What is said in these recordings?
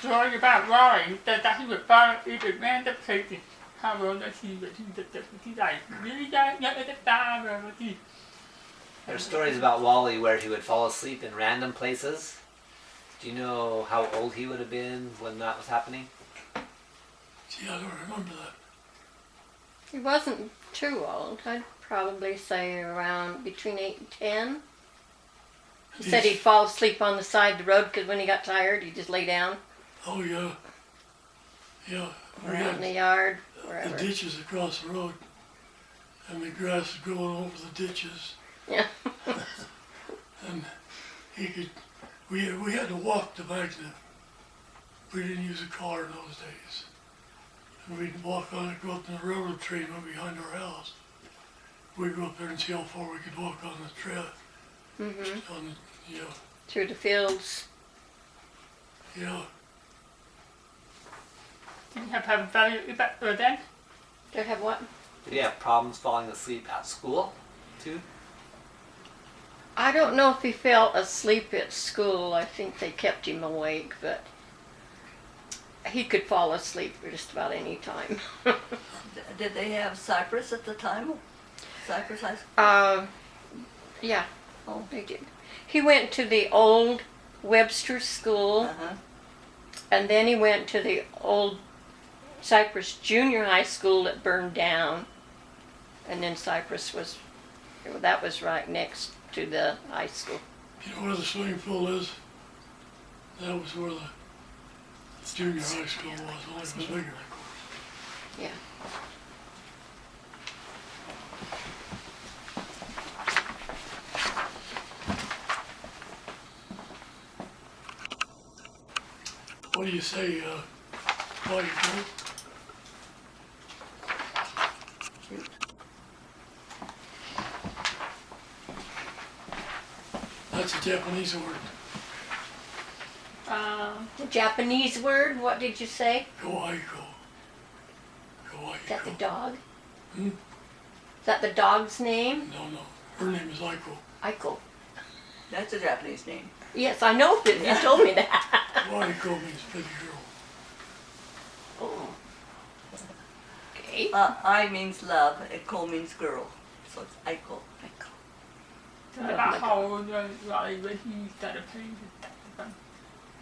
story about Rory that he would follow even random places. How old was he? Was he like really young at the time, or was he? There's stories about Wally where he would fall asleep in random places. Do you know how old he would have been when that was happening? Gee, I don't remember that. He wasn't too old. I'd probably say around between 8 and 10. He said he'd fall asleep on the side of the road because when he got tired, he'd just lay down. Oh, yeah. Yeah. Or out in the yard, wherever. The ditches across the road. And the grass was growing over the ditches. Yeah. And he could, we had to walk to Magna. We didn't use a car in those days. And we'd walk on it, go up to the railroad train right behind our house. We'd go up there and see how far we could walk on the trail. Mm-hmm. On the, yeah, Through the fields. yeah. Did he have value back then? Did he have what? Did he have problems falling asleep at school, too? I don't know if he fell asleep at school. I think they kept him awake, but he could fall asleep for just about any time. Did they have Cypress at the time? Cypress High School? Yeah. Oh. They did. He went to the old Webster School, Uh-huh. and then he went to the old Cypress Junior High School that burned down, and then Cypress was, that was right next to the high school. You know where the swimming pool is? That was where the junior high school was. Only it was bigger, of course. Yeah. What do you say, White Bird? That's a Japanese word. The Japanese word, what did you say? Kawaii. Is that the dog? Hmm? Is that the dog's name? No. Her name is Aiko. Aiko. That's a Japanese name. Yes, I know that. You told me that. Aiko means big girl. Oh. Okay. I means love, and Ko means girl. So it's Aiko. Aiko. About how old was Rory when he started playing the saxophone?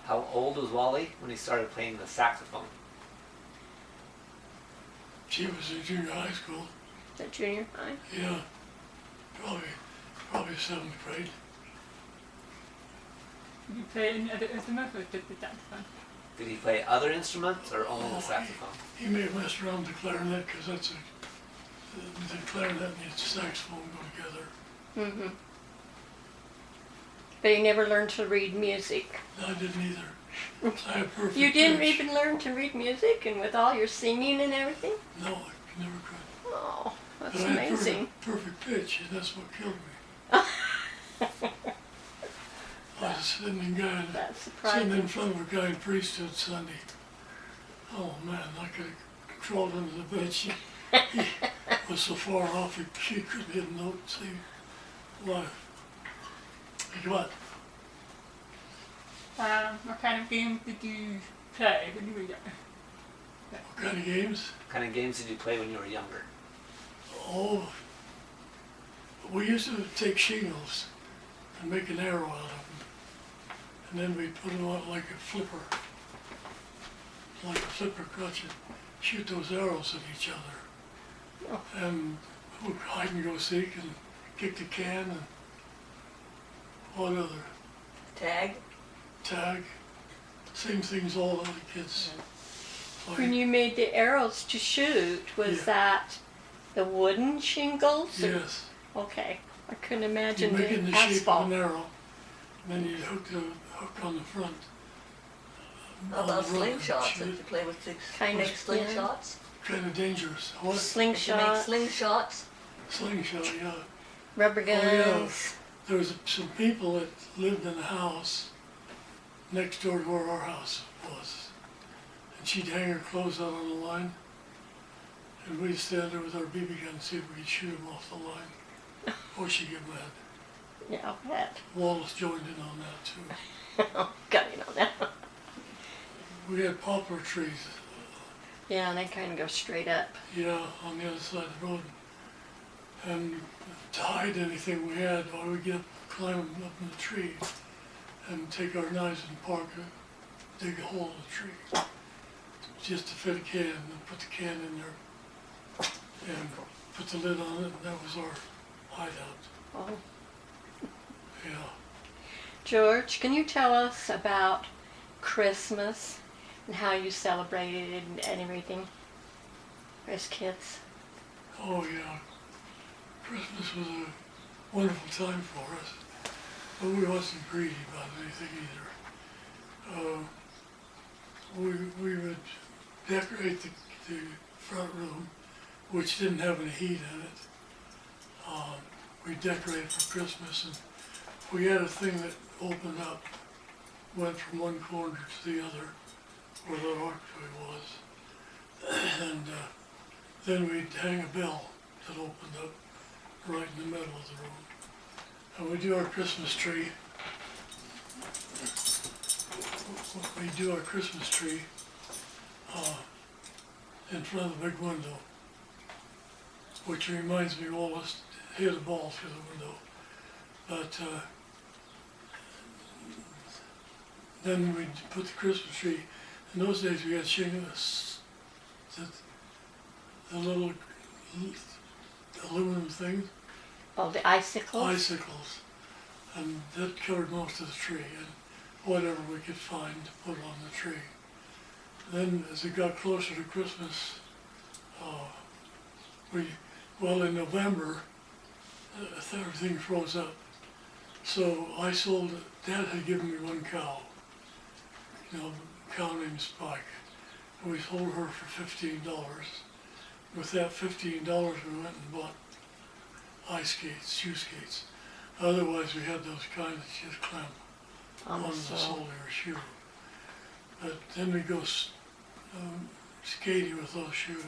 How old was Wally when he started playing the saxophone? She was in junior high school. The junior high? Yeah. Probably 7th grade. Did you play any other instruments or just the saxophone? Did he play other instruments or only the saxophone? He may have messed around with the clarinet because that's the clarinet and the saxophone go together. Mm-hmm. But he never learned to read music. No, I didn't either. I have perfect You didn't pitch. even learn to read music, and with all your singing and everything? No, I never could. Oh, that's But I had amazing. perfect pitch, and that's what killed me. I was sitting in That's sitting in surprising. front of a guy in priesthood Sunday. Oh man, I could have crawled under the bed. He was so far off, he couldn't hit a note. See, why? What? What kind of games did you play when you were young? What kind of games? What kind of games did you play when you were younger? Oh, we used to take shingles and make an arrow out of them. And then we'd put them out like a flipper crutch and shoot those arrows at each other. And we'd hide and go seek and kick the can and what other? Tag. Tag. Same things all other kids play. When you made the arrows to shoot, was Yeah. that the wooden shingles? or- Yes. Okay. I couldn't You imagine make it in the the shape of asphalt. an arrow, and then you hook the hook on the front. How about on the rope and slingshots? shoot. Did you play with Kind make of, slingshots? Kind of dangerous. What? Did you Slingshot, make slingshots? Slingshot, yeah. rubber Oh, yeah. guns. There was some people that lived in a house next door to where our house was. And she'd hang her clothes out on the line. And we'd stand there with our BB gun and see if we could shoot them off the line. Or she'd get mad. Yeah, that. Wallace joined in on that too. Got it on that. we had poplar trees, Yeah, and they kind of go straight up. yeah, on the other side of the road. And to hide anything we had, why we'd get up, climb up in the tree and take our knives and dig a hole in the tree just to fit a can and put the can in there and put the lid on it, and that was our hideout. Oh. Yeah. George, can you tell us about Christmas and how you celebrated it and everything as kids? Oh yeah. Christmas was a wonderful time for us, but we wasn't greedy about anything either. We would decorate the front room, which didn't have any heat in it. We decorated for Christmas, and if we had a thing that opened up, went from one corner to the other, where the archway was, and then we'd hang a bell that opened up right in the middle of the room. And we do our Christmas tree. We do our Christmas tree in front of the big window, which reminds me, Wallace hit a ball through the window. But then we put the Christmas tree. In those days, we had shingles, the little aluminum things, Oh, the icicles? icicles, and that covered most of the tree, and whatever we could find to put on the tree. Then, as it got closer to Christmas, in November, everything froze up. So I sold it. Dad had given me one cow, a cow named Spike. And we sold her for $15. With that $15, we went and bought ice skates, shoe skates. Otherwise, we had those kind that just clamp on the sole of your shoe. But then we go skating with those shoes,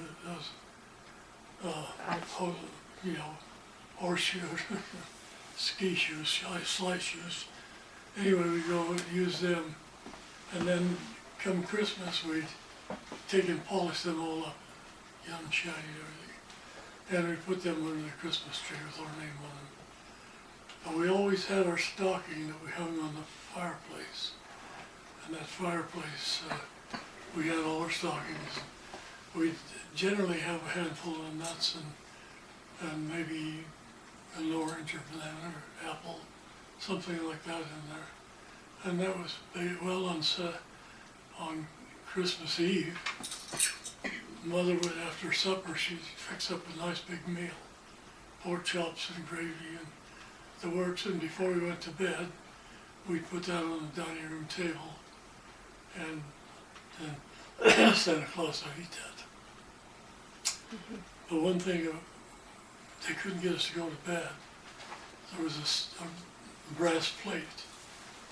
horseshoes, ski shoes, slide shoes. Anyway, we go and use them, and then come Christmas, we'd take and polish them all up, young, shiny, and everything. And we put them under the Christmas tree with our name on them. But we always had our stocking that we hung on the fireplace. And that fireplace, we had all our stockings. We'd generally have a handful of nuts and maybe an orange or banana or apple, something like that in there. And that was well on Christmas Eve. Mother would, after supper, she'd fix up a nice big meal, pork chops and gravy and the works. And before we went to bed, we'd put that on the dining room table, and then Santa Claus would eat that. Mm-hmm. But one thing, they couldn't get us to go to bed. There was a brass plate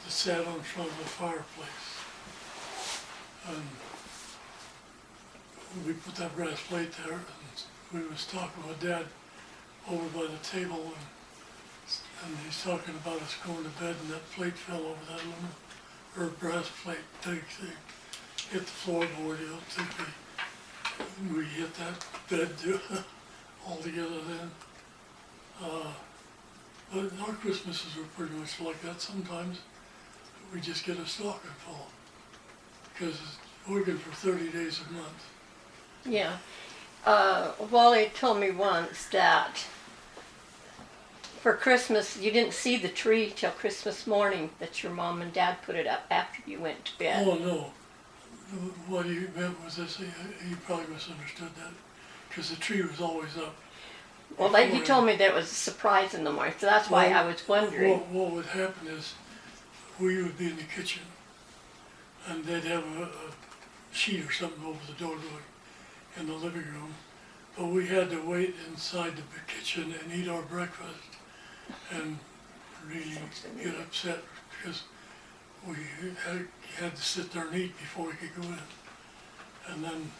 that sat on front of the fireplace. And we put that brass plate there, and we was talking with Dad over by the table, and he's talking about us going to bed, and that plate fell over that aluminum, brass plate, big thing, hit the floorboard. You don't think we hit that bed too, all together then. But our Christmases were pretty much like that. Sometimes we just get a stocking full, because we're working for 30 days a month. Yeah. Wally told me once that for Christmas you didn't see the tree till Christmas morning, that your mom and dad put it up after you went to bed. Oh no. What he meant was this, he probably misunderstood that, because the tree was always up. Well, he told me that was a surprise in the morning, so that's why I was wondering. What would happen is, we would be in the kitchen, and they'd have a sheet or something over the doorway in the living room, but we had to wait inside the kitchen and eat our breakfast, and really get upset because we had to sit there and eat before we could go in. And then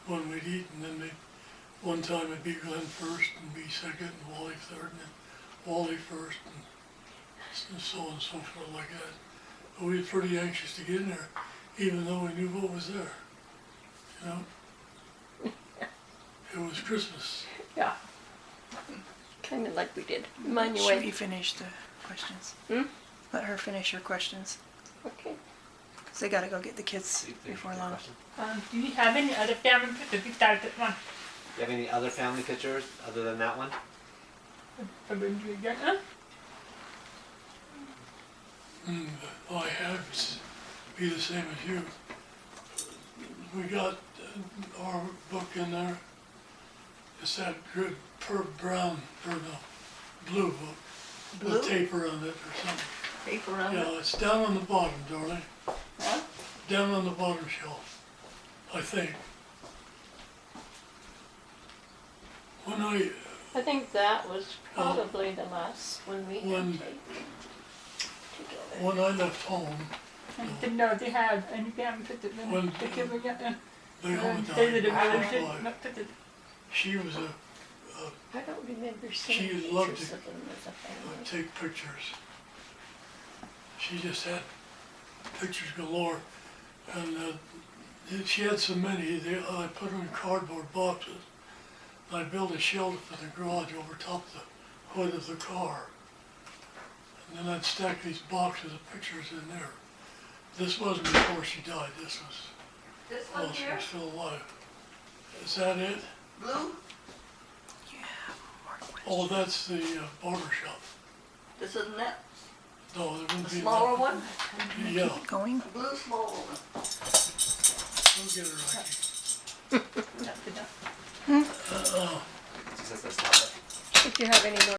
when we'd eat, and then one time it'd be Glenn first, and me second, and Wally third, and then Wally first, and so on and so forth like that. But we were pretty anxious to get in there. even though we knew what was there. You know? It was Christmas. Yeah. Kind of like we did. Should we Emmanuel. finish the questions? Hmm? Let her finish your questions. Okay. Because they gotta go get the kids See if there's before any long. question. Do you have any other family pictures besides that one? Do you have any other family pictures other than that one? I have be the same as you. We got our book in there. It's that good brown, or no, blue book. Blue? With tape around it or something. Paper around it? Yeah, it's down on the bottom, darling. Huh? Down on the bottom shelf, I think. When I think that was probably the last one we When- had taken together. when I left home, I didn't know if they have any family pictures in When- the camera yet. they all They died. did Before not pictures. she was I don't remember seeing She loved pictures to of them as a family. take pictures. She just had pictures galore, and she had so many. I put them in cardboard boxes. I built a shelter for the garage over top the hood of the car, and then I'd stack these boxes of pictures in there. This wasn't before she died. This was This while one she here, was still alive. Is that it? blue, Oh, that's the barber shop. this isn't that, No, there wouldn't the be smaller enough. one, Yeah, Going? blue smaller one. go get her, Rocky. That's enough. She says that's not it. If you have any more